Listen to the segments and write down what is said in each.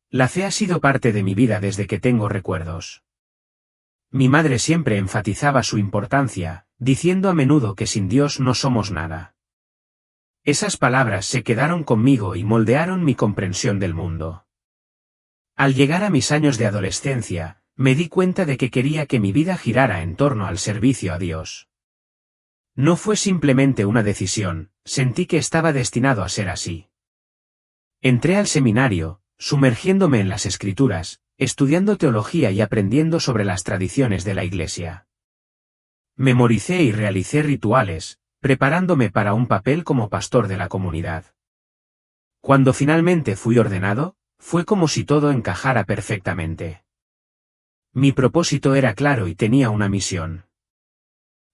La fe ha sido parte de mi vida desde que tengo recuerdos. Mi madre siempre enfatizaba su importancia, diciendo a menudo que sin Dios no somos nada. Esas palabras se quedaron conmigo y moldearon mi comprensión del mundo. Al llegar a mis años de adolescencia, me di cuenta de que quería que mi vida girara en torno al servicio a Dios. No fue simplemente una decisión, sentí que estaba destinado a ser así. Entré al seminario, sumergiéndome en las Escrituras, estudiando teología y aprendiendo sobre las tradiciones de la Iglesia. Memoricé y realicé rituales, preparándome para un papel como pastor de la comunidad. Cuando finalmente fui ordenado, fue como si todo encajara perfectamente. Mi propósito era claro y tenía una misión.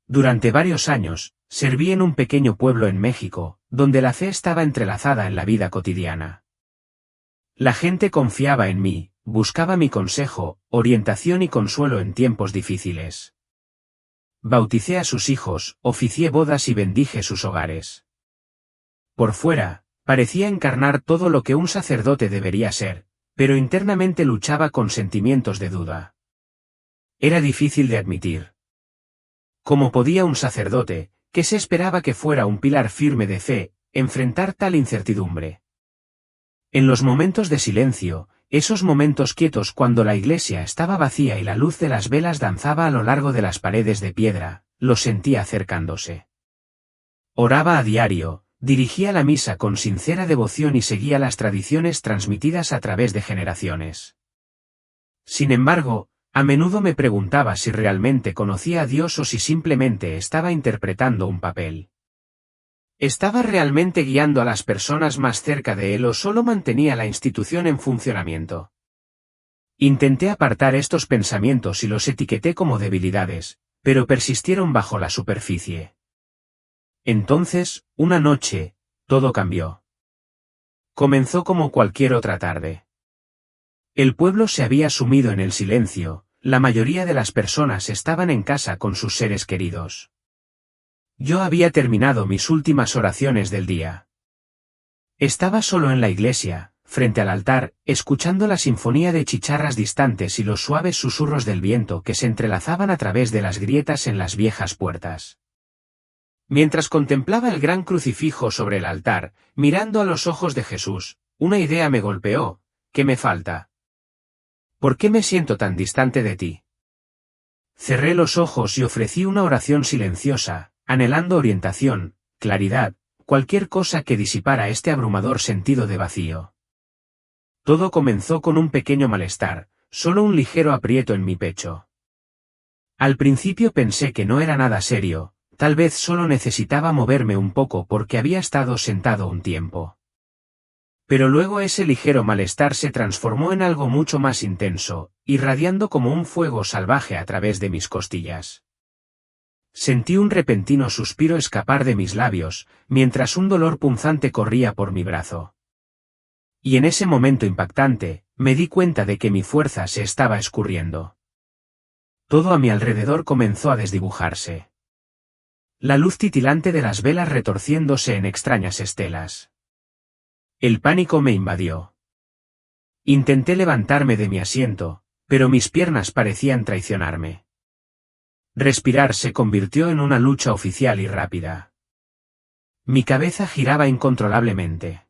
Durante varios años, serví en un pequeño pueblo en México, donde la fe estaba entrelazada en la vida cotidiana. La gente confiaba en mí, buscaba mi consejo, orientación y consuelo en tiempos difíciles. Bauticé a sus hijos, oficié bodas y bendije sus hogares. Por fuera, parecía encarnar todo lo que un sacerdote debería ser, pero internamente luchaba con sentimientos de duda. Era difícil de admitir. ¿Cómo podía un sacerdote, que se esperaba que fuera un pilar firme de fe, enfrentar tal incertidumbre? En los momentos de silencio, esos momentos quietos cuando la iglesia estaba vacía y la luz de las velas danzaba a lo largo de las paredes de piedra, los sentía acercándose. Oraba a diario, dirigía la misa con sincera devoción y seguía las tradiciones transmitidas a través de generaciones. Sin embargo, a menudo me preguntaba si realmente conocía a Dios o si simplemente estaba interpretando un papel. ¿Estaba realmente guiando a las personas más cerca de Él o solo mantenía la institución en funcionamiento? Intenté apartar estos pensamientos y los etiqueté como debilidades, pero persistieron bajo la superficie. Entonces, una noche, todo cambió. Comenzó como cualquier otra tarde. El pueblo se había sumido en el silencio, la mayoría de las personas estaban en casa con sus seres queridos. Yo había terminado mis últimas oraciones del día. Estaba solo en la iglesia, frente al altar, escuchando la sinfonía de chicharras distantes y los suaves susurros del viento que se entrelazaban a través de las grietas en las viejas puertas. Mientras contemplaba el gran crucifijo sobre el altar, mirando a los ojos de Jesús, una idea me golpeó: ¿qué me falta? ¿Por qué me siento tan distante de ti? Cerré los ojos y ofrecí una oración silenciosa, anhelando orientación, claridad, cualquier cosa que disipara este abrumador sentido de vacío. Todo comenzó con un pequeño malestar, solo un ligero aprieto en mi pecho. Al principio pensé que no era nada serio, tal vez solo necesitaba moverme un poco porque había estado sentado un tiempo. Pero luego ese ligero malestar se transformó en algo mucho más intenso, irradiando como un fuego salvaje a través de mis costillas. Sentí un repentino suspiro escapar de mis labios, mientras un dolor punzante corría por mi brazo. Y en ese momento impactante, me di cuenta de que mi fuerza se estaba escurriendo. Todo a mi alrededor comenzó a desdibujarse. La luz titilante de las velas retorciéndose en extrañas estelas. El pánico me invadió. Intenté levantarme de mi asiento, pero mis piernas parecían traicionarme. Respirar se convirtió en una lucha oficial y rápida. Mi cabeza giraba incontrolablemente.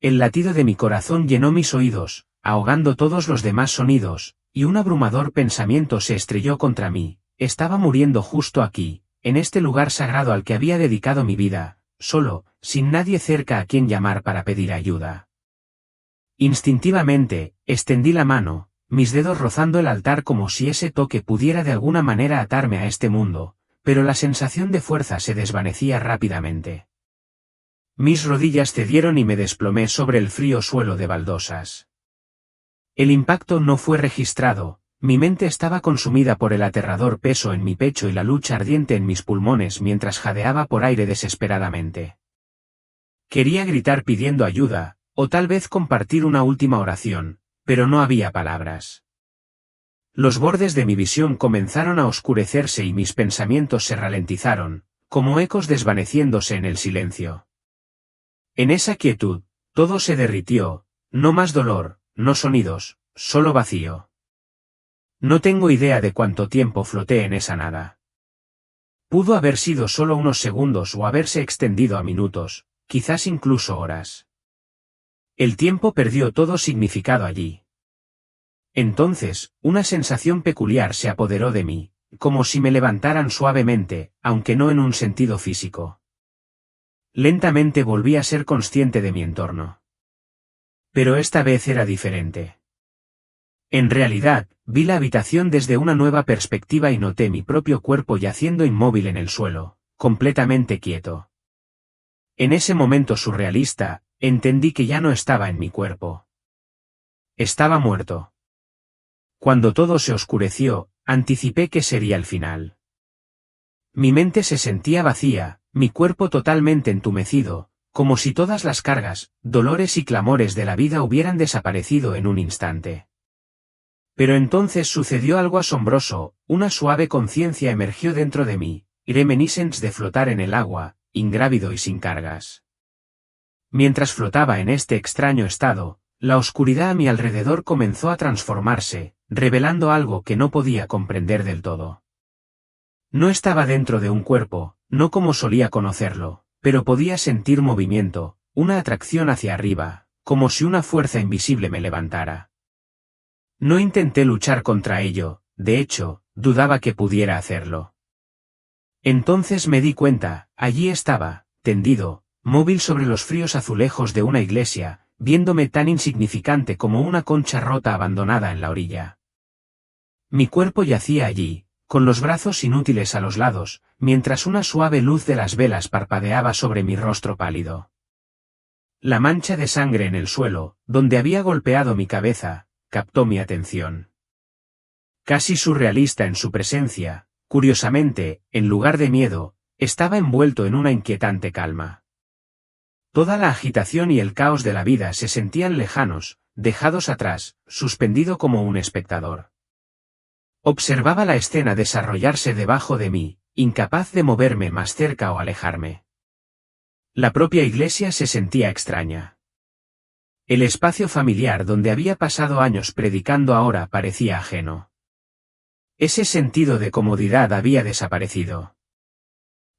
El latido de mi corazón llenó mis oídos, ahogando todos los demás sonidos, y un abrumador pensamiento se estrelló contra mí: estaba muriendo justo aquí, en este lugar sagrado al que había dedicado mi vida, solo, sin nadie cerca a quien llamar para pedir ayuda. Instintivamente, extendí la mano, mis dedos rozando el altar como si ese toque pudiera de alguna manera atarme a este mundo, pero la sensación de fuerza se desvanecía rápidamente. Mis rodillas cedieron y me desplomé sobre el frío suelo de baldosas. El impacto no fue registrado, mi mente estaba consumida por el aterrador peso en mi pecho y la lucha ardiente en mis pulmones mientras jadeaba por aire desesperadamente. Quería gritar pidiendo ayuda, o tal vez compartir una última oración, pero no había palabras. Los bordes de mi visión comenzaron a oscurecerse y mis pensamientos se ralentizaron, como ecos desvaneciéndose en el silencio. En esa quietud, todo se derritió: no más dolor, no sonidos, solo vacío. No tengo idea de cuánto tiempo floté en esa nada. Pudo haber sido solo unos segundos o haberse extendido a minutos, quizás incluso horas. El tiempo perdió todo significado allí. Entonces, una sensación peculiar se apoderó de mí, como si me levantaran suavemente, aunque no en un sentido físico. Lentamente volví a ser consciente de mi entorno. Pero esta vez era diferente. En realidad, vi la habitación desde una nueva perspectiva y noté mi propio cuerpo yaciendo inmóvil en el suelo, completamente quieto. En ese momento surrealista, entendí que ya no estaba en mi cuerpo. Estaba muerto. Cuando todo se oscureció, anticipé que sería el final. Mi mente se sentía vacía, mi cuerpo totalmente entumecido, como si todas las cargas, dolores y clamores de la vida hubieran desaparecido en un instante. Pero entonces sucedió algo asombroso, una suave conciencia emergió dentro de mí, reminiscence de flotar en el agua, ingrávido y sin cargas. Mientras flotaba en este extraño estado, la oscuridad a mi alrededor comenzó a transformarse, revelando algo que no podía comprender del todo. No estaba dentro de un cuerpo, no como solía conocerlo, pero podía sentir movimiento, una atracción hacia arriba, como si una fuerza invisible me levantara. No intenté luchar contra ello, de hecho, dudaba que pudiera hacerlo. Entonces me di cuenta, allí estaba, tendido, móvil sobre los fríos azulejos de una iglesia, viéndome tan insignificante como una concha rota abandonada en la orilla. Mi cuerpo yacía allí, con los brazos inútiles a los lados, mientras una suave luz de las velas parpadeaba sobre mi rostro pálido. La mancha de sangre en el suelo, donde había golpeado mi cabeza, captó mi atención. Casi surrealista en su presencia, curiosamente, en lugar de miedo, estaba envuelto en una inquietante calma. Toda la agitación y el caos de la vida se sentían lejanos, dejados atrás, suspendido como un espectador. Observaba la escena desarrollarse debajo de mí, incapaz de moverme más cerca o alejarme. La propia iglesia se sentía extraña. El espacio familiar donde había pasado años predicando ahora parecía ajeno. Ese sentido de comodidad había desaparecido.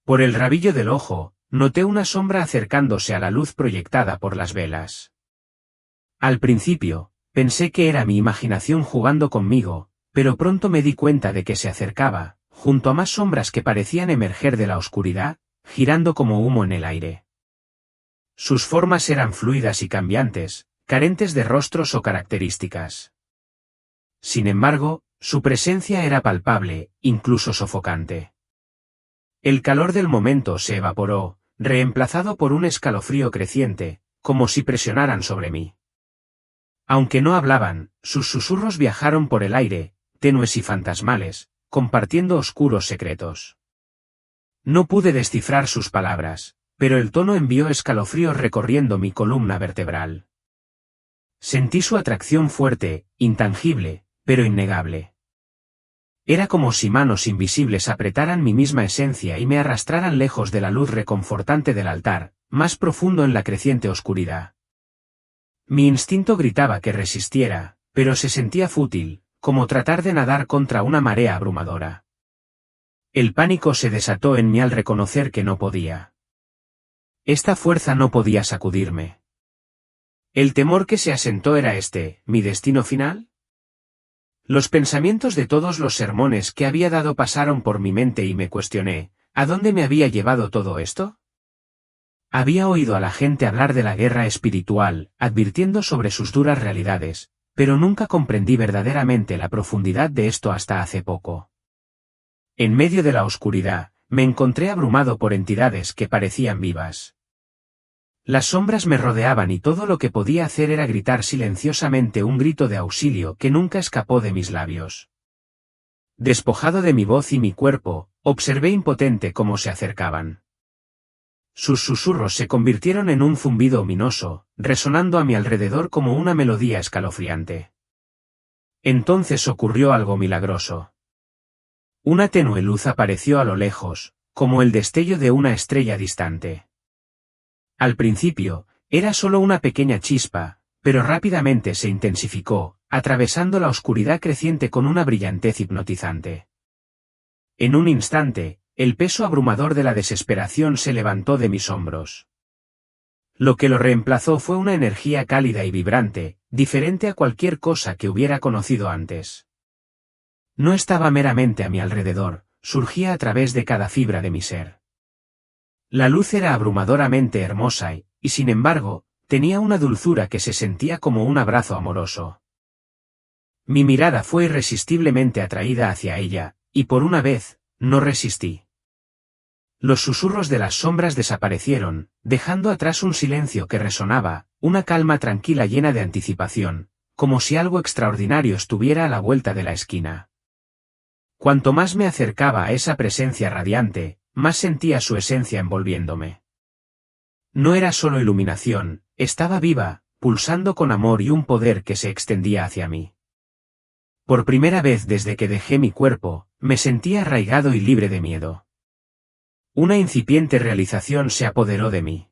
Por el rabillo del ojo, noté una sombra acercándose a la luz proyectada por las velas. Al principio, pensé que era mi imaginación jugando conmigo, pero pronto me di cuenta de que se acercaba, junto a más sombras que parecían emerger de la oscuridad, girando como humo en el aire. Sus formas eran fluidas y cambiantes, carentes de rostros o características. Sin embargo, su presencia era palpable, incluso sofocante. El calor del momento se evaporó, reemplazado por un escalofrío creciente, como si presionaran sobre mí. Aunque no hablaban, sus susurros viajaron por el aire, tenues y fantasmales, compartiendo oscuros secretos. No pude descifrar sus palabras, pero el tono envió escalofríos recorriendo mi columna vertebral. Sentí su atracción fuerte, intangible, pero innegable. Era como si manos invisibles apretaran mi misma esencia y me arrastraran lejos de la luz reconfortante del altar, más profundo en la creciente oscuridad. Mi instinto gritaba que resistiera, pero se sentía fútil, como tratar de nadar contra una marea abrumadora. El pánico se desató en mí al reconocer que no podía. Esta fuerza no podía sacudirme. ¿El temor que se asentó era mi destino final? Los pensamientos de todos los sermones que había dado pasaron por mi mente y me cuestioné, ¿a dónde me había llevado todo esto? Había oído a la gente hablar de la guerra espiritual, advirtiendo sobre sus duras realidades, pero nunca comprendí verdaderamente la profundidad de esto hasta hace poco. En medio de la oscuridad, me encontré abrumado por entidades que parecían vivas. Las sombras me rodeaban y todo lo que podía hacer era gritar silenciosamente un grito de auxilio que nunca escapó de mis labios. Despojado de mi voz y mi cuerpo, observé impotente cómo se acercaban. Sus susurros se convirtieron en un zumbido ominoso, resonando a mi alrededor como una melodía escalofriante. Entonces ocurrió algo milagroso. Una tenue luz apareció a lo lejos, como el destello de una estrella distante. Al principio, era solo una pequeña chispa, pero rápidamente se intensificó, atravesando la oscuridad creciente con una brillantez hipnotizante. En un instante, el peso abrumador de la desesperación se levantó de mis hombros. Lo que lo reemplazó fue una energía cálida y vibrante, diferente a cualquier cosa que hubiera conocido antes. No estaba meramente a mi alrededor, surgía a través de cada fibra de mi ser. La luz era abrumadoramente hermosa y sin embargo, tenía una dulzura que se sentía como un abrazo amoroso. Mi mirada fue irresistiblemente atraída hacia ella, y por una vez, no resistí. Los susurros de las sombras desaparecieron, dejando atrás un silencio que resonaba, una calma tranquila llena de anticipación, como si algo extraordinario estuviera a la vuelta de la esquina. Cuanto más me acercaba a esa presencia radiante, más sentía su esencia envolviéndome. No era solo iluminación, estaba viva, pulsando con amor y un poder que se extendía hacia mí. Por primera vez desde que dejé mi cuerpo, me sentía arraigado y libre de miedo. Una incipiente realización se apoderó de mí.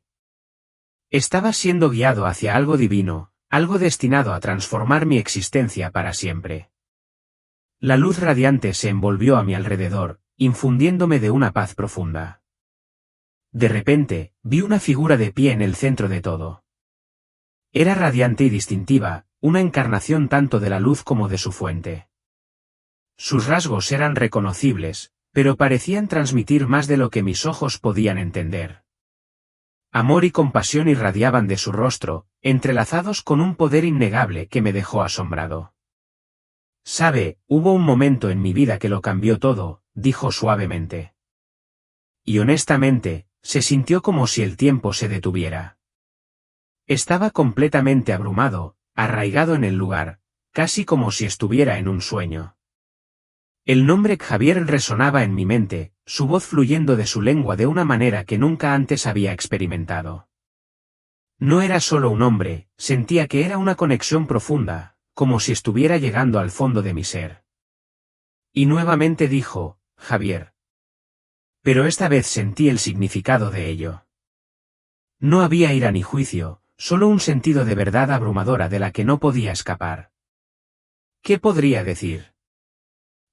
Estaba siendo guiado hacia algo divino, algo destinado a transformar mi existencia para siempre. La luz radiante se envolvió a mi alrededor, infundiéndome de una paz profunda. De repente, vi una figura de pie en el centro de todo. Era radiante y distintiva, una encarnación tanto de la luz como de su fuente. Sus rasgos eran reconocibles, pero parecían transmitir más de lo que mis ojos podían entender. Amor y compasión irradiaban de su rostro, entrelazados con un poder innegable que me dejó asombrado. «Sabe, hubo un momento en mi vida que lo cambió todo», dijo suavemente. Y honestamente, se sintió como si el tiempo se detuviera. Estaba completamente abrumado, arraigado en el lugar, casi como si estuviera en un sueño. El nombre Xavier resonaba en mi mente, su voz fluyendo de su lengua de una manera que nunca antes había experimentado. No era solo un hombre, sentía que era una conexión profunda, como si estuviera llegando al fondo de mi ser. Y nuevamente dijo, Javier. Pero esta vez sentí el significado de ello. No había ira ni juicio, solo un sentido de verdad abrumadora de la que no podía escapar. ¿Qué podría decir?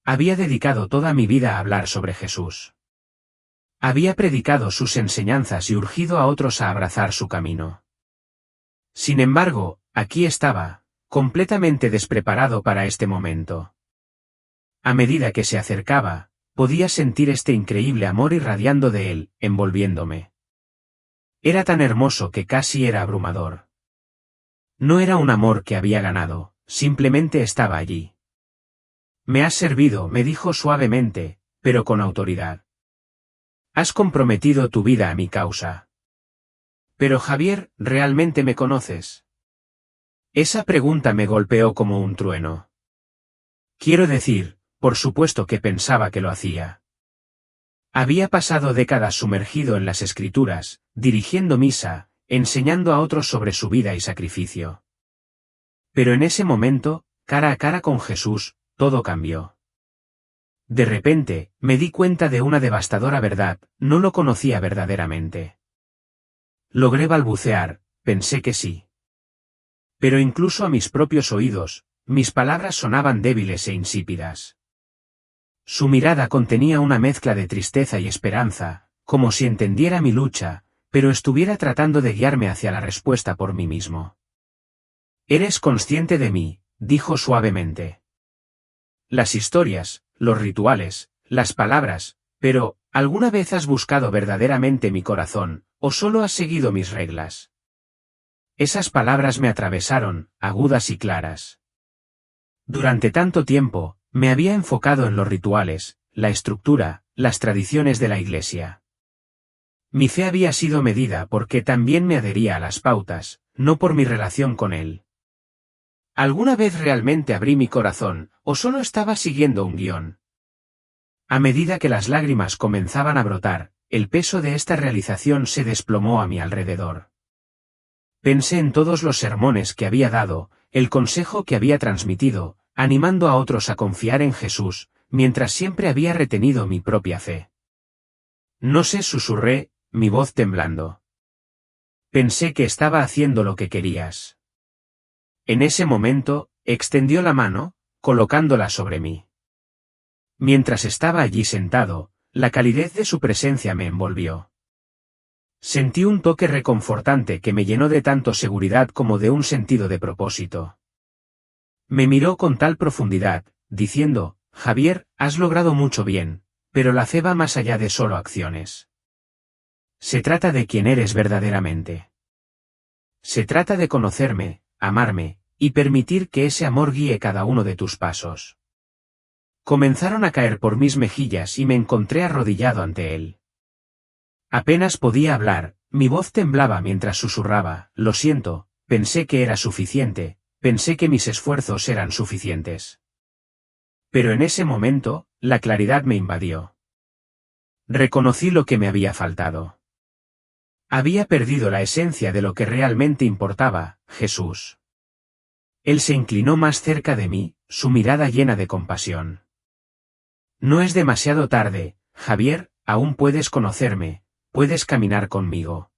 Había dedicado toda mi vida a hablar sobre Jesús. Había predicado sus enseñanzas y urgido a otros a abrazar su camino. Sin embargo, aquí estaba, completamente despreparado para este momento. A medida que se acercaba, podía sentir este increíble amor irradiando de él, envolviéndome. Era tan hermoso que casi era abrumador. No era un amor que había ganado, simplemente estaba allí. «Me has servido», me dijo suavemente, pero con autoridad. «Has comprometido tu vida a mi causa». «Pero Javier, ¿realmente me conoces?» Esa pregunta me golpeó como un trueno. Quiero decir, por supuesto que pensaba que lo hacía. Había pasado décadas sumergido en las escrituras, dirigiendo misa, enseñando a otros sobre su vida y sacrificio. Pero en ese momento, cara a cara con Jesús, todo cambió. De repente, me di cuenta de una devastadora verdad, no lo conocía verdaderamente. Logré balbucear, pensé que sí. Pero incluso a mis propios oídos, mis palabras sonaban débiles e insípidas. Su mirada contenía una mezcla de tristeza y esperanza, como si entendiera mi lucha, pero estuviera tratando de guiarme hacia la respuesta por mí mismo. «Eres consciente de mí», dijo suavemente. «Las historias, los rituales, las palabras, pero, ¿alguna vez has buscado verdaderamente mi corazón, o solo has seguido mis reglas?» Esas palabras me atravesaron, agudas y claras. Durante tanto tiempo, me había enfocado en los rituales, la estructura, las tradiciones de la Iglesia. Mi fe había sido medida porque también me adhería a las pautas, no por mi relación con él. ¿Alguna vez realmente abrí mi corazón, o solo estaba siguiendo un guión? A medida que las lágrimas comenzaban a brotar, el peso de esta realización se desplomó a mi alrededor. Pensé en todos los sermones que había dado, el consejo que había transmitido, animando a otros a confiar en Jesús, mientras siempre había retenido mi propia fe. «No sé», susurré, mi voz temblando. «Pensé que estaba haciendo lo que querías». En ese momento, extendió la mano, colocándola sobre mí. Mientras estaba allí sentado, la calidez de su presencia me envolvió. Sentí un toque reconfortante que me llenó de tanto seguridad como de un sentido de propósito. Me miró con tal profundidad, diciendo, Javier, has logrado mucho bien, pero la fe va más allá de solo acciones. Se trata de quién eres verdaderamente. Se trata de conocerme, amarme, y permitir que ese amor guíe cada uno de tus pasos. Comenzaron a caer por mis mejillas y me encontré arrodillado ante él. Apenas podía hablar, mi voz temblaba mientras susurraba, lo siento, pensé que era suficiente, pensé que mis esfuerzos eran suficientes. Pero en ese momento, la claridad me invadió. Reconocí lo que me había faltado. Había perdido la esencia de lo que realmente importaba, Jesús. Él se inclinó más cerca de mí, su mirada llena de compasión. No es demasiado tarde, Javier, aún puedes conocerme, puedes caminar conmigo.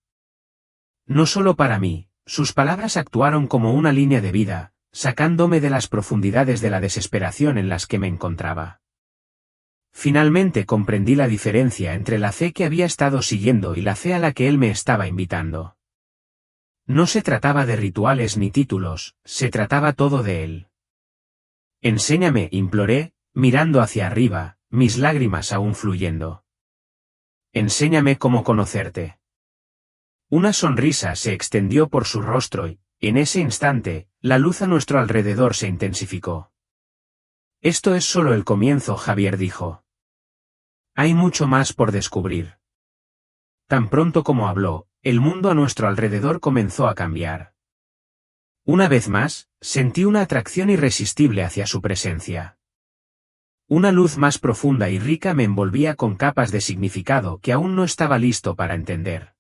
No solo para mí, sus palabras actuaron como una línea de vida, sacándome de las profundidades de la desesperación en las que me encontraba. Finalmente comprendí la diferencia entre la fe que había estado siguiendo y la fe a la que él me estaba invitando. No se trataba de rituales ni títulos, se trataba todo de él. Enséñame, imploré, mirando hacia arriba, mis lágrimas aún fluyendo. Enséñame cómo conocerte. Una sonrisa se extendió por su rostro y, en ese instante, la luz a nuestro alrededor se intensificó. Esto es solo el comienzo, Javier dijo. Hay mucho más por descubrir. Tan pronto como habló, el mundo a nuestro alrededor comenzó a cambiar. Una vez más, sentí una atracción irresistible hacia su presencia. Una luz más profunda y rica me envolvía con capas de significado que aún no estaba listo para entender.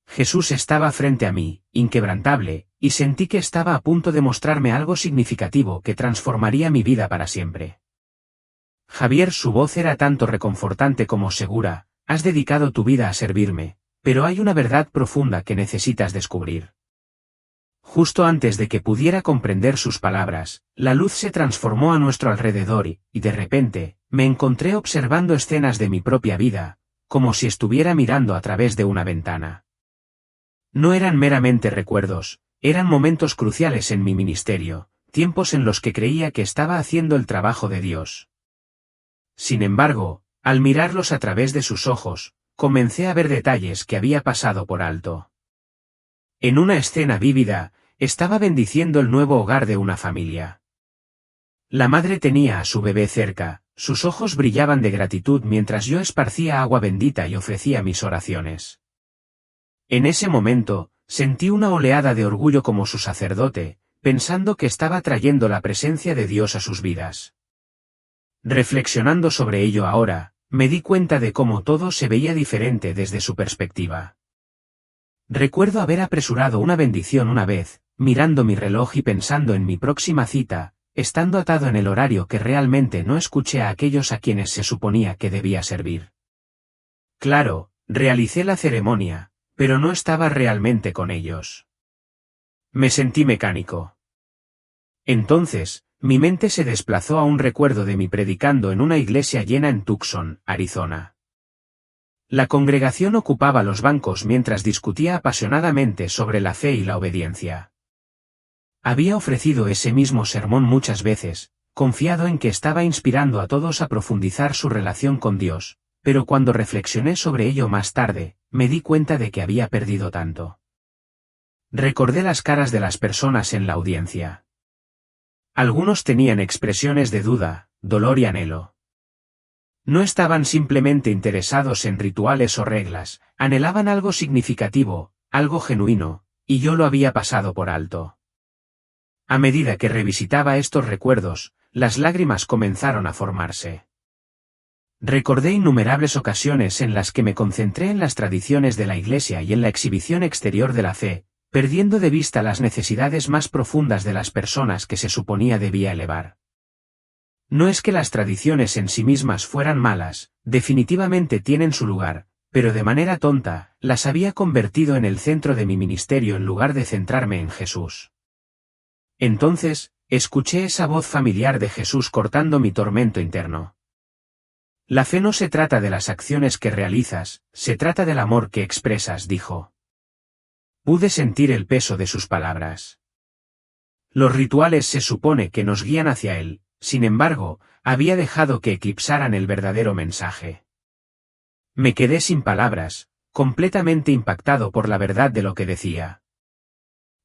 Jesús estaba frente a mí, inquebrantable, y sentí que estaba a punto de mostrarme algo significativo que transformaría mi vida para siempre. Javier, su voz era tanto reconfortante como segura, has dedicado tu vida a servirme, pero hay una verdad profunda que necesitas descubrir. Justo antes de que pudiera comprender sus palabras, la luz se transformó a nuestro alrededor y, de repente, me encontré observando escenas de mi propia vida, como si estuviera mirando a través de una ventana. No eran meramente recuerdos, eran momentos cruciales en mi ministerio, tiempos en los que creía que estaba haciendo el trabajo de Dios. Sin embargo, al mirarlos a través de sus ojos, comencé a ver detalles que había pasado por alto. En una escena vívida, estaba bendiciendo el nuevo hogar de una familia. La madre tenía a su bebé cerca, sus ojos brillaban de gratitud mientras yo esparcía agua bendita y ofrecía mis oraciones. En ese momento, sentí una oleada de orgullo como su sacerdote, pensando que estaba trayendo la presencia de Dios a sus vidas. Reflexionando sobre ello ahora, me di cuenta de cómo todo se veía diferente desde su perspectiva. Recuerdo haber apresurado una bendición una vez, mirando mi reloj y pensando en mi próxima cita, estando atado en el horario que realmente no escuché a aquellos a quienes se suponía que debía servir. Claro, realicé la ceremonia, pero no estaba realmente con ellos. Me sentí mecánico. Entonces, mi mente se desplazó a un recuerdo de mí predicando en una iglesia llena en Tucson, Arizona. La congregación ocupaba los bancos mientras discutía apasionadamente sobre la fe y la obediencia. Había ofrecido ese mismo sermón muchas veces, confiado en que estaba inspirando a todos a profundizar su relación con Dios, pero cuando reflexioné sobre ello más tarde, me di cuenta de que había perdido tanto. Recordé las caras de las personas en la audiencia. Algunos tenían expresiones de duda, dolor y anhelo. No estaban simplemente interesados en rituales o reglas, anhelaban algo significativo, algo genuino, y yo lo había pasado por alto. A medida que revisitaba estos recuerdos, las lágrimas comenzaron a formarse. Recordé innumerables ocasiones en las que me concentré en las tradiciones de la iglesia y en la exhibición exterior de la fe, perdiendo de vista las necesidades más profundas de las personas que se suponía debía elevar. No es que las tradiciones en sí mismas fueran malas, definitivamente tienen su lugar, pero de manera tonta, las había convertido en el centro de mi ministerio en lugar de centrarme en Jesús. Entonces, escuché esa voz familiar de Jesús cortando mi tormento interno. La fe no se trata de las acciones que realizas, se trata del amor que expresas, dijo. Pude sentir el peso de sus palabras. Los rituales se supone que nos guían hacia él, sin embargo, había dejado que eclipsaran el verdadero mensaje. Me quedé sin palabras, completamente impactado por la verdad de lo que decía.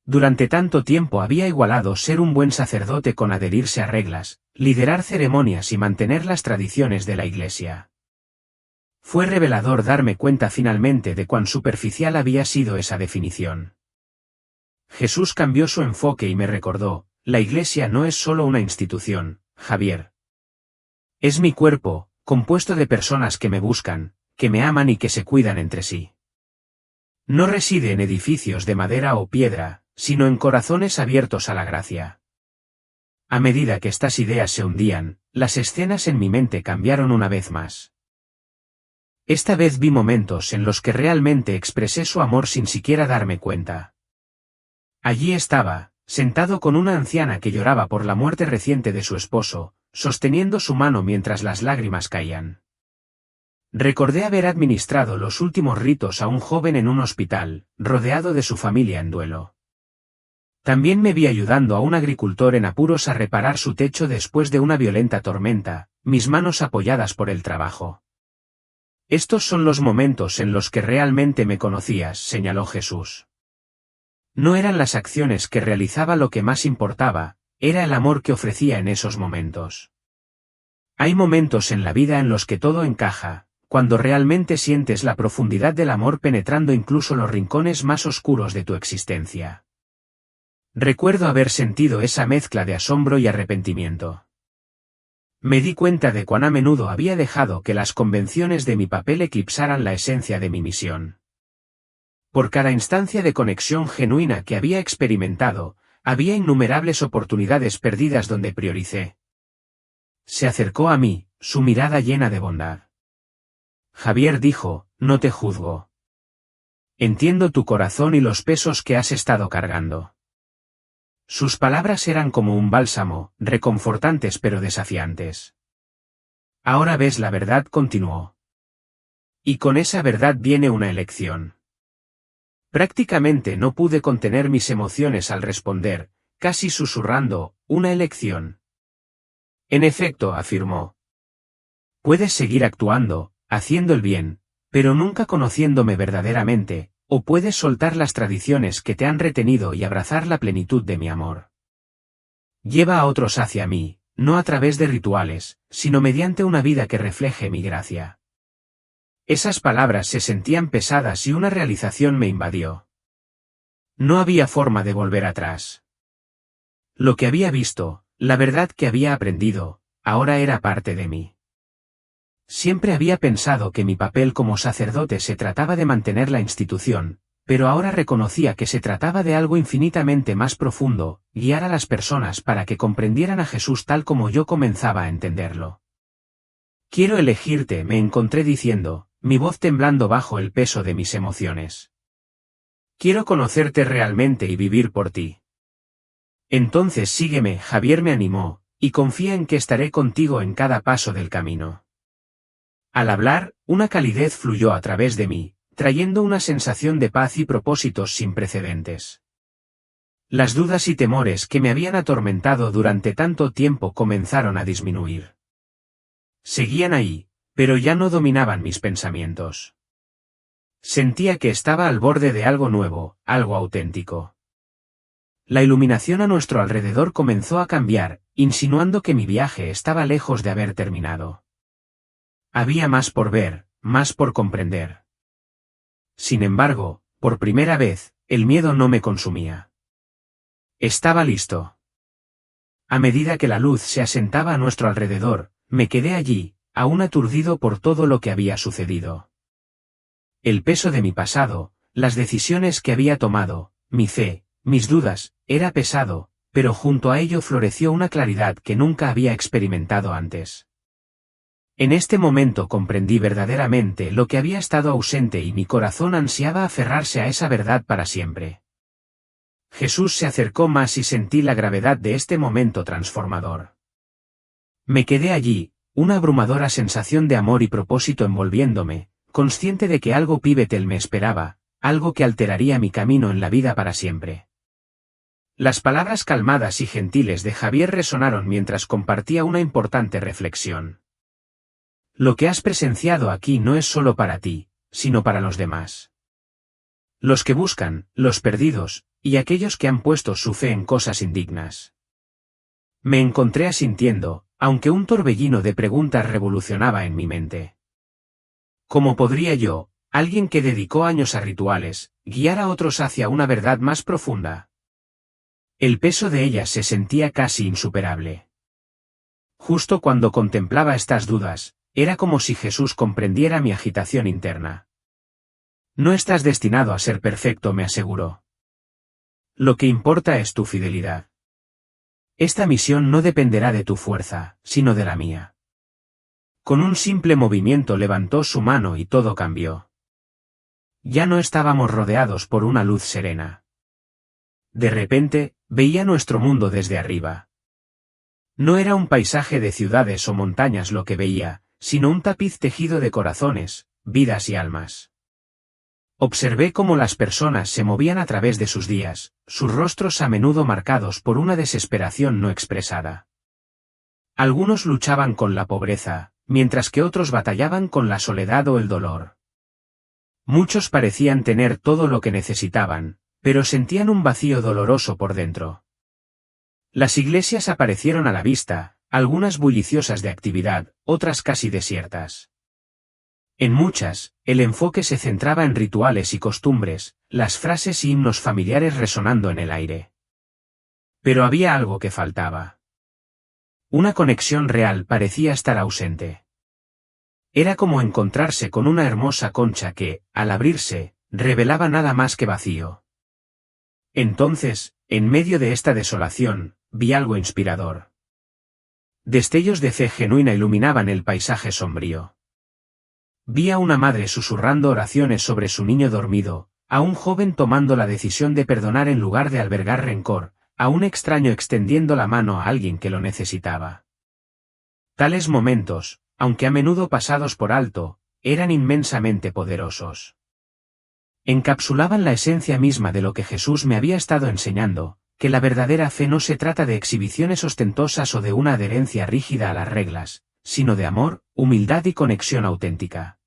Durante tanto tiempo había igualado ser un buen sacerdote con adherirse a reglas, liderar ceremonias y mantener las tradiciones de la Iglesia. Fue revelador darme cuenta finalmente de cuán superficial había sido esa definición. Jesús cambió su enfoque y me recordó, la Iglesia no es solo una institución, Javier. Es mi cuerpo, compuesto de personas que me buscan, que me aman y que se cuidan entre sí. No reside en edificios de madera o piedra, sino en corazones abiertos a la gracia. A medida que estas ideas se hundían, las escenas en mi mente cambiaron una vez más. Esta vez vi momentos en los que realmente expresé su amor sin siquiera darme cuenta. Allí estaba, sentado con una anciana que lloraba por la muerte reciente de su esposo, sosteniendo su mano mientras las lágrimas caían. Recordé haber administrado los últimos ritos a un joven en un hospital, rodeado de su familia en duelo. También me vi ayudando a un agricultor en apuros a reparar su techo después de una violenta tormenta, mis manos apoyadas por el trabajo. Estos son los momentos en los que realmente me conocías, señaló Jesús. No eran las acciones que realizaba lo que más importaba, era el amor que ofrecía en esos momentos. Hay momentos en la vida en los que todo encaja, cuando realmente sientes la profundidad del amor penetrando incluso los rincones más oscuros de tu existencia. Recuerdo haber sentido esa mezcla de asombro y arrepentimiento. Me di cuenta de cuán a menudo había dejado que las convenciones de mi papel eclipsaran la esencia de mi misión. Por cada instancia de conexión genuina que había experimentado, había innumerables oportunidades perdidas donde prioricé. Se acercó a mí, su mirada llena de bondad. Javier dijo, no te juzgo. Entiendo tu corazón y los pesos que has estado cargando. Sus palabras eran como un bálsamo, reconfortantes pero desafiantes. Ahora ves la verdad, continuó. Y con esa verdad viene una elección. Prácticamente no pude contener mis emociones al responder, casi susurrando, una elección. En efecto, afirmó. Puedes seguir actuando, haciendo el bien, pero nunca conociéndome verdaderamente, o puedes soltar las tradiciones que te han retenido y abrazar la plenitud de mi amor. Lleva a otros hacia mí, no a través de rituales, sino mediante una vida que refleje mi gracia. Esas palabras se sentían pesadas y una realización me invadió. No había forma de volver atrás. Lo que había visto, la verdad que había aprendido, ahora era parte de mí. Siempre había pensado que mi papel como sacerdote se trataba de mantener la institución, pero ahora reconocía que se trataba de algo infinitamente más profundo, guiar a las personas para que comprendieran a Jesús tal como yo comenzaba a entenderlo. Quiero elegirte, me encontré diciendo, mi voz temblando bajo el peso de mis emociones. Quiero conocerte realmente y vivir por ti. Entonces sígueme, Javier me animó, y confía en que estaré contigo en cada paso del camino. Al hablar, una calidez fluyó a través de mí, trayendo una sensación de paz y propósitos sin precedentes. Las dudas y temores que me habían atormentado durante tanto tiempo comenzaron a disminuir. Seguían ahí, pero ya no dominaban mis pensamientos. Sentía que estaba al borde de algo nuevo, algo auténtico. La iluminación a nuestro alrededor comenzó a cambiar, insinuando que mi viaje estaba lejos de haber terminado. Había más por ver, más por comprender. Sin embargo, por primera vez, el miedo no me consumía. Estaba listo. A medida que la luz se asentaba a nuestro alrededor, me quedé allí, aún aturdido por todo lo que había sucedido. El peso de mi pasado, las decisiones que había tomado, mi fe, mis dudas, era pesado, pero junto a ello floreció una claridad que nunca había experimentado antes. En este momento comprendí verdaderamente lo que había estado ausente y mi corazón ansiaba aferrarse a esa verdad para siempre. Jesús se acercó más y sentí la gravedad de este momento transformador. Me quedé allí, una abrumadora sensación de amor y propósito envolviéndome, consciente de que algo pivotal me esperaba, algo que alteraría mi camino en la vida para siempre. Las palabras calmadas y gentiles de Javier resonaron mientras compartía una importante reflexión. Lo que has presenciado aquí no es solo para ti, sino para los demás. Los que buscan, los perdidos, y aquellos que han puesto su fe en cosas indignas. Me encontré asintiendo, aunque un torbellino de preguntas revolucionaba en mi mente. ¿Cómo podría yo, alguien que dedicó años a rituales, guiar a otros hacia una verdad más profunda? El peso de ellas se sentía casi insuperable. Justo cuando contemplaba estas dudas, era como si Jesús comprendiera mi agitación interna. No estás destinado a ser perfecto, me aseguró. Lo que importa es tu fidelidad. Esta misión no dependerá de tu fuerza, sino de la mía. Con un simple movimiento levantó su mano y todo cambió. Ya no estábamos rodeados por una luz serena. De repente, veía nuestro mundo desde arriba. No era un paisaje de ciudades o montañas lo que veía, sino un tapiz tejido de corazones, vidas y almas. Observé cómo las personas se movían a través de sus días, sus rostros a menudo marcados por una desesperación no expresada. Algunos luchaban con la pobreza, mientras que otros batallaban con la soledad o el dolor. Muchos parecían tener todo lo que necesitaban, pero sentían un vacío doloroso por dentro. Las iglesias aparecieron a la vista, algunas bulliciosas de actividad, otras casi desiertas. En muchas, el enfoque se centraba en rituales y costumbres, las frases y himnos familiares resonando en el aire. Pero había algo que faltaba. Una conexión real parecía estar ausente. Era como encontrarse con una hermosa concha que, al abrirse, revelaba nada más que vacío. Entonces, en medio de esta desolación, vi algo inspirador. Destellos de fe genuina iluminaban el paisaje sombrío. Vi a una madre susurrando oraciones sobre su niño dormido, a un joven tomando la decisión de perdonar en lugar de albergar rencor, a un extraño extendiendo la mano a alguien que lo necesitaba. Tales momentos, aunque a menudo pasados por alto, eran inmensamente poderosos. Encapsulaban la esencia misma de lo que Jesús me había estado enseñando, que la verdadera fe no se trata de exhibiciones ostentosas o de una adherencia rígida a las reglas, sino de amor, humildad y conexión auténtica.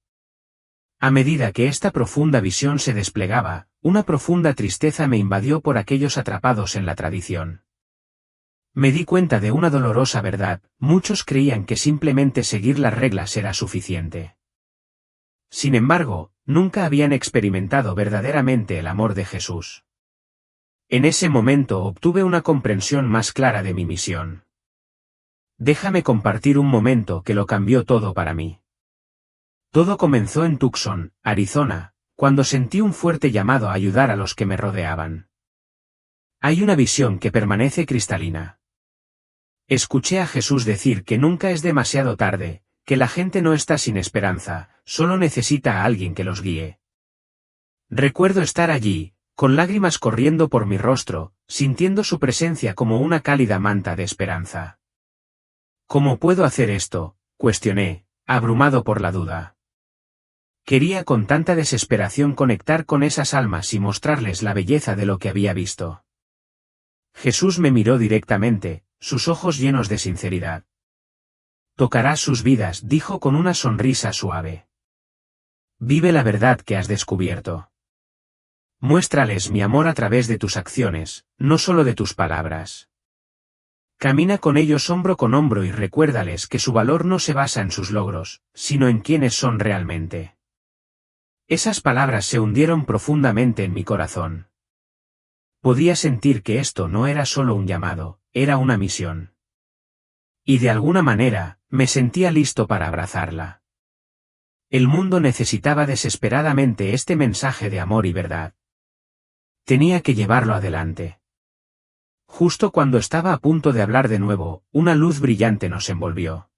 A medida que esta profunda visión se desplegaba, una profunda tristeza me invadió por aquellos atrapados en la tradición. Me di cuenta de una dolorosa verdad: muchos creían que simplemente seguir las reglas era suficiente. Sin embargo, nunca habían experimentado verdaderamente el amor de Jesús. En ese momento obtuve una comprensión más clara de mi misión. Déjame compartir un momento que lo cambió todo para mí. Todo comenzó en Tucson, Arizona, cuando sentí un fuerte llamado a ayudar a los que me rodeaban. Hay una visión que permanece cristalina. Escuché a Jesús decir que nunca es demasiado tarde, que la gente no está sin esperanza, solo necesita a alguien que los guíe. Recuerdo estar allí, con lágrimas corriendo por mi rostro, sintiendo su presencia como una cálida manta de esperanza. ¿Cómo puedo hacer esto?, cuestioné, abrumado por la duda. Quería con tanta desesperación conectar con esas almas y mostrarles la belleza de lo que había visto. Jesús me miró directamente, sus ojos llenos de sinceridad. Tocarás sus vidas, dijo con una sonrisa suave. Vive la verdad que has descubierto. Muéstrales mi amor a través de tus acciones, no solo de tus palabras. Camina con ellos hombro con hombro y recuérdales que su valor no se basa en sus logros, sino en quienes son realmente. Esas palabras se hundieron profundamente en mi corazón. Podía sentir que esto no era solo un llamado, era una misión. Y de alguna manera, me sentía listo para abrazarla. El mundo necesitaba desesperadamente este mensaje de amor y verdad. Tenía que llevarlo adelante. Justo cuando estaba a punto de hablar de nuevo, una luz brillante nos envolvió.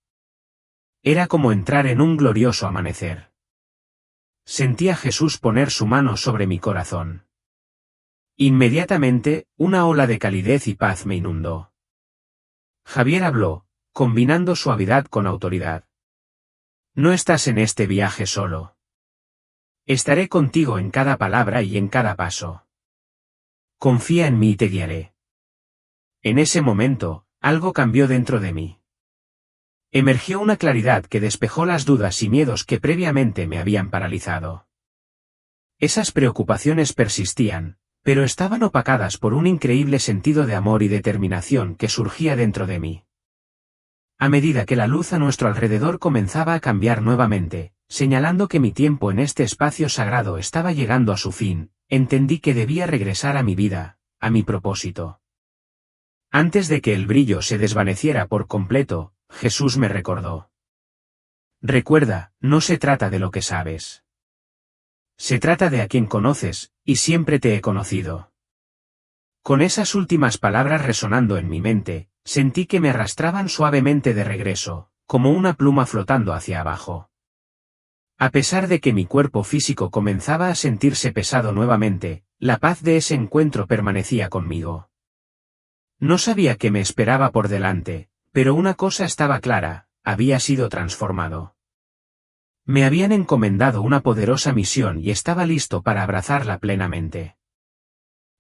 Era como entrar en un glorioso amanecer. Sentí a Jesús poner su mano sobre mi corazón. Inmediatamente, una ola de calidez y paz me inundó. Javier habló, combinando suavidad con autoridad. No estás en este viaje solo. Estaré contigo en cada palabra y en cada paso. Confía en mí y te guiaré. En ese momento, algo cambió dentro de mí. Emergió una claridad que despejó las dudas y miedos que previamente me habían paralizado. Esas preocupaciones persistían, pero estaban opacadas por un increíble sentido de amor y determinación que surgía dentro de mí. A medida que la luz a nuestro alrededor comenzaba a cambiar nuevamente, señalando que mi tiempo en este espacio sagrado estaba llegando a su fin, entendí que debía regresar a mi vida, a mi propósito. Antes de que el brillo se desvaneciera por completo, Jesús me recordó. Recuerda, no se trata de lo que sabes. Se trata de a quien conoces, y siempre te he conocido. Con esas últimas palabras resonando en mi mente, sentí que me arrastraban suavemente de regreso, como una pluma flotando hacia abajo. A pesar de que mi cuerpo físico comenzaba a sentirse pesado nuevamente, la paz de ese encuentro permanecía conmigo. No sabía qué me esperaba por delante, pero una cosa estaba clara, había sido transformado. Me habían encomendado una poderosa misión y estaba listo para abrazarla plenamente.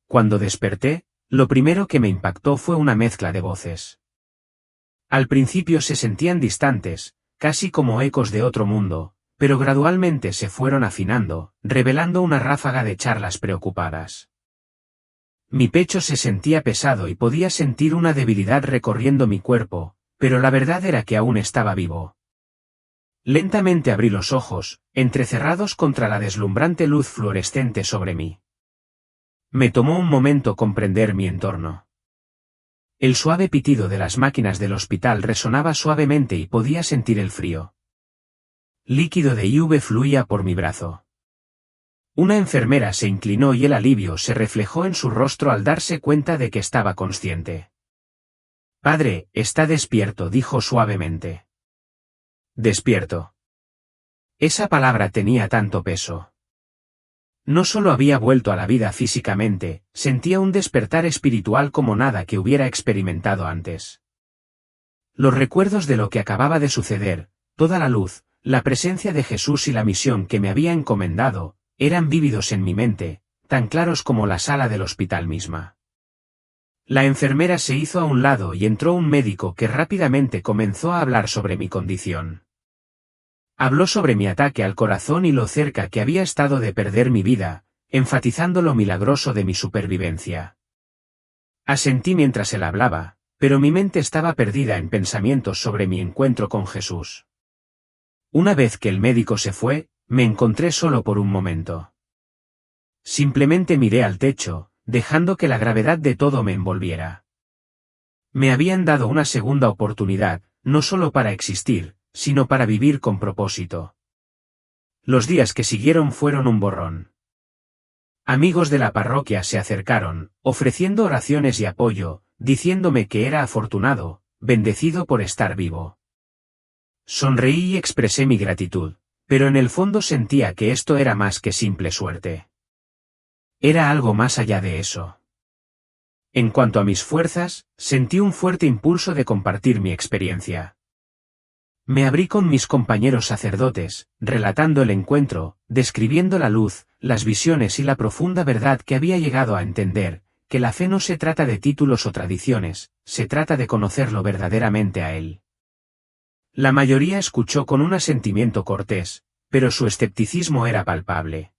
Cuando desperté, lo primero que me impactó fue una mezcla de voces. Al principio se sentían distantes, casi como ecos de otro mundo, pero gradualmente se fueron afinando, revelando una ráfaga de charlas preocupadas. Mi pecho se sentía pesado y podía sentir una debilidad recorriendo mi cuerpo, pero la verdad era que aún estaba vivo. Lentamente abrí los ojos, entrecerrados contra la deslumbrante luz fluorescente sobre mí. Me tomó un momento comprender mi entorno. El suave pitido de las máquinas del hospital resonaba suavemente y podía sentir el frío. Líquido de IV fluía por mi brazo. Una enfermera se inclinó y el alivio se reflejó en su rostro al darse cuenta de que estaba consciente. «Padre, está despierto», dijo suavemente. Despierto. Esa palabra tenía tanto peso. No solo había vuelto a la vida físicamente, sentía un despertar espiritual como nada que hubiera experimentado antes. Los recuerdos de lo que acababa de suceder, toda la luz, la presencia de Jesús y la misión que me había encomendado, eran vívidos en mi mente, tan claros como la sala del hospital misma. La enfermera se hizo a un lado y entró un médico que rápidamente comenzó a hablar sobre mi condición. Habló sobre mi ataque al corazón y lo cerca que había estado de perder mi vida, enfatizando lo milagroso de mi supervivencia. Asentí mientras él hablaba, pero mi mente estaba perdida en pensamientos sobre mi encuentro con Jesús. Una vez que el médico se fue, me encontré solo por un momento. Simplemente miré al techo, dejando que la gravedad de todo me envolviera. Me habían dado una segunda oportunidad, no solo para existir, sino para vivir con propósito. Los días que siguieron fueron un borrón. Amigos de la parroquia se acercaron, ofreciendo oraciones y apoyo, diciéndome que era afortunado, bendecido por estar vivo. Sonreí y expresé mi gratitud, pero en el fondo sentía que esto era más que simple suerte. Era algo más allá de eso. En cuanto a mis fuerzas, sentí un fuerte impulso de compartir mi experiencia. Me abrí con mis compañeros sacerdotes, relatando el encuentro, describiendo la luz, las visiones y la profunda verdad que había llegado a entender, que la fe no se trata de títulos o tradiciones, se trata de conocerlo verdaderamente a Él. La mayoría escuchó con un asentimiento cortés, pero su escepticismo era palpable.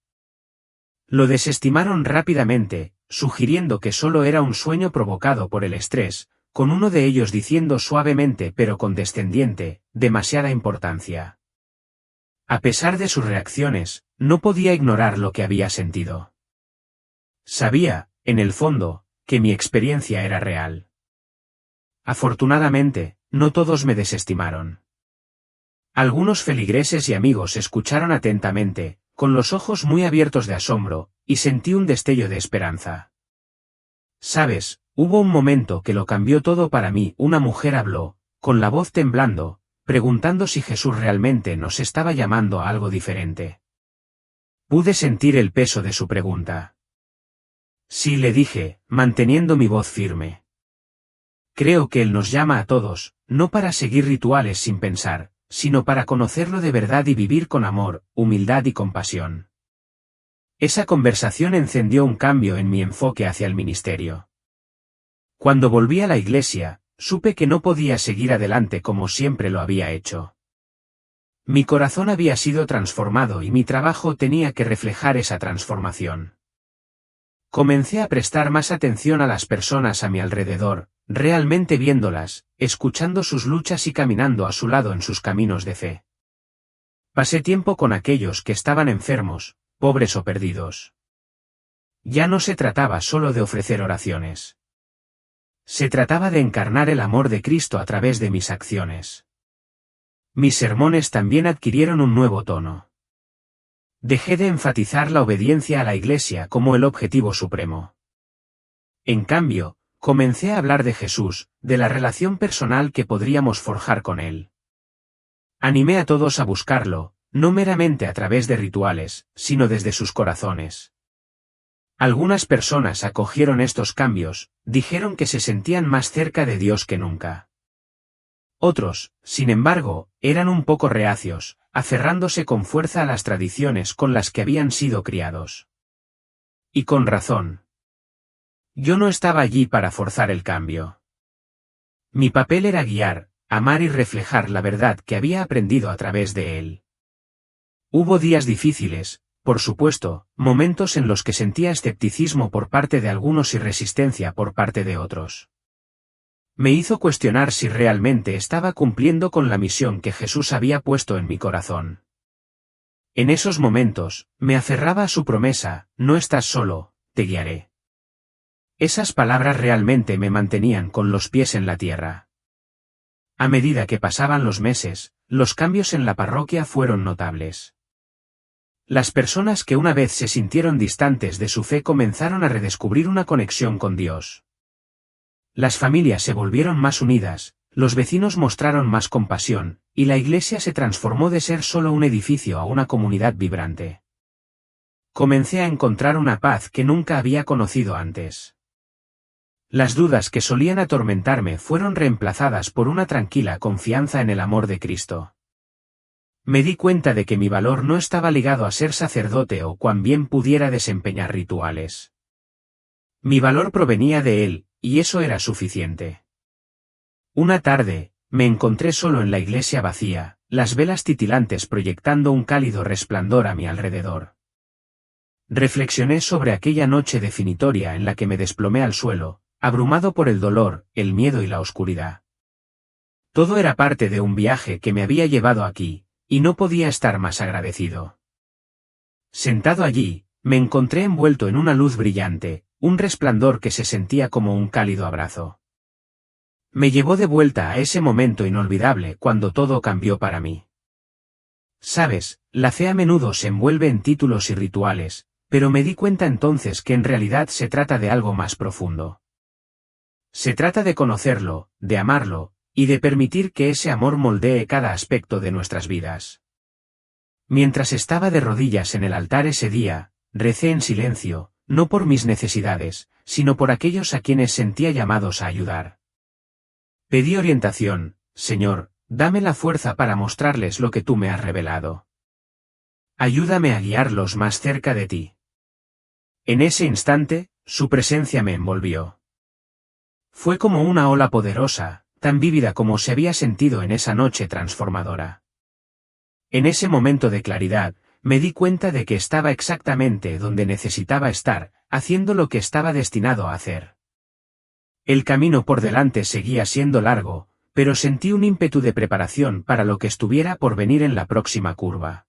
Lo desestimaron rápidamente, sugiriendo que solo era un sueño provocado por el estrés, con uno de ellos diciendo suavemente pero condescendiente, demasiada importancia. A pesar de sus reacciones, no podía ignorar lo que había sentido. Sabía, en el fondo, que mi experiencia era real. Afortunadamente, no todos me desestimaron. Algunos feligreses y amigos escucharon atentamente, con los ojos muy abiertos de asombro, y sentí un destello de esperanza. ¿Sabes? Hubo un momento que lo cambió todo para mí. Una mujer habló, con la voz temblando, preguntando si Jesús realmente nos estaba llamando a algo diferente. Pude sentir el peso de su pregunta. Sí, le dije, manteniendo mi voz firme. Creo que Él nos llama a todos, no para seguir rituales sin pensar, sino para conocerlo de verdad y vivir con amor, humildad y compasión. Esa conversación encendió un cambio en mi enfoque hacia el ministerio. Cuando volví a la iglesia, supe que no podía seguir adelante como siempre lo había hecho. Mi corazón había sido transformado y mi trabajo tenía que reflejar esa transformación. Comencé a prestar más atención a las personas a mi alrededor, realmente viéndolas, escuchando sus luchas y caminando a su lado en sus caminos de fe. Pasé tiempo con aquellos que estaban enfermos, pobres o perdidos. Ya no se trataba solo de ofrecer oraciones. Se trataba de encarnar el amor de Cristo a través de mis acciones. Mis sermones también adquirieron un nuevo tono. Dejé de enfatizar la obediencia a la Iglesia como el objetivo supremo. En cambio, comencé a hablar de Jesús, de la relación personal que podríamos forjar con Él. Animé a todos a buscarlo, no meramente a través de rituales, sino desde sus corazones. Algunas personas acogieron estos cambios, dijeron que se sentían más cerca de Dios que nunca. Otros, sin embargo, eran un poco reacios, aferrándose con fuerza a las tradiciones con las que habían sido criados. Y con razón. Yo no estaba allí para forzar el cambio. Mi papel era guiar, amar y reflejar la verdad que había aprendido a través de Él. Hubo días difíciles, por supuesto, momentos en los que sentía escepticismo por parte de algunos y resistencia por parte de otros. Me hizo cuestionar si realmente estaba cumpliendo con la misión que Jesús había puesto en mi corazón. En esos momentos, me aferraba a su promesa, no estás solo, te guiaré. Esas palabras realmente me mantenían con los pies en la tierra. A medida que pasaban los meses, los cambios en la parroquia fueron notables. Las personas que una vez se sintieron distantes de su fe comenzaron a redescubrir una conexión con Dios. Las familias se volvieron más unidas, los vecinos mostraron más compasión, y la iglesia se transformó de ser solo un edificio a una comunidad vibrante. Comencé a encontrar una paz que nunca había conocido antes. Las dudas que solían atormentarme fueron reemplazadas por una tranquila confianza en el amor de Cristo. Me di cuenta de que mi valor no estaba ligado a ser sacerdote o cuán bien pudiera desempeñar rituales. Mi valor provenía de Él, y eso era suficiente. Una tarde, me encontré solo en la iglesia vacía, las velas titilantes proyectando un cálido resplandor a mi alrededor. Reflexioné sobre aquella noche definitoria en la que me desplomé al suelo, abrumado por el dolor, el miedo y la oscuridad. Todo era parte de un viaje que me había llevado aquí, y no podía estar más agradecido. Sentado allí, me encontré envuelto en una luz brillante, un resplandor que se sentía como un cálido abrazo. Me llevó de vuelta a ese momento inolvidable cuando todo cambió para mí. Sabes, la fe a menudo se envuelve en títulos y rituales, pero me di cuenta entonces que en realidad se trata de algo más profundo. Se trata de conocerlo, de amarlo, y de permitir que ese amor moldee cada aspecto de nuestras vidas. Mientras estaba de rodillas en el altar ese día, recé en silencio, no por mis necesidades, sino por aquellos a quienes sentía llamados a ayudar. Pedí orientación, Señor, dame la fuerza para mostrarles lo que tú me has revelado. Ayúdame a guiarlos más cerca de ti. En ese instante, su presencia me envolvió. Fue como una ola poderosa, tan vívida como se había sentido en esa noche transformadora. En ese momento de claridad, me di cuenta de que estaba exactamente donde necesitaba estar, haciendo lo que estaba destinado a hacer. El camino por delante seguía siendo largo, pero sentí un ímpetu de preparación para lo que estuviera por venir en la próxima curva.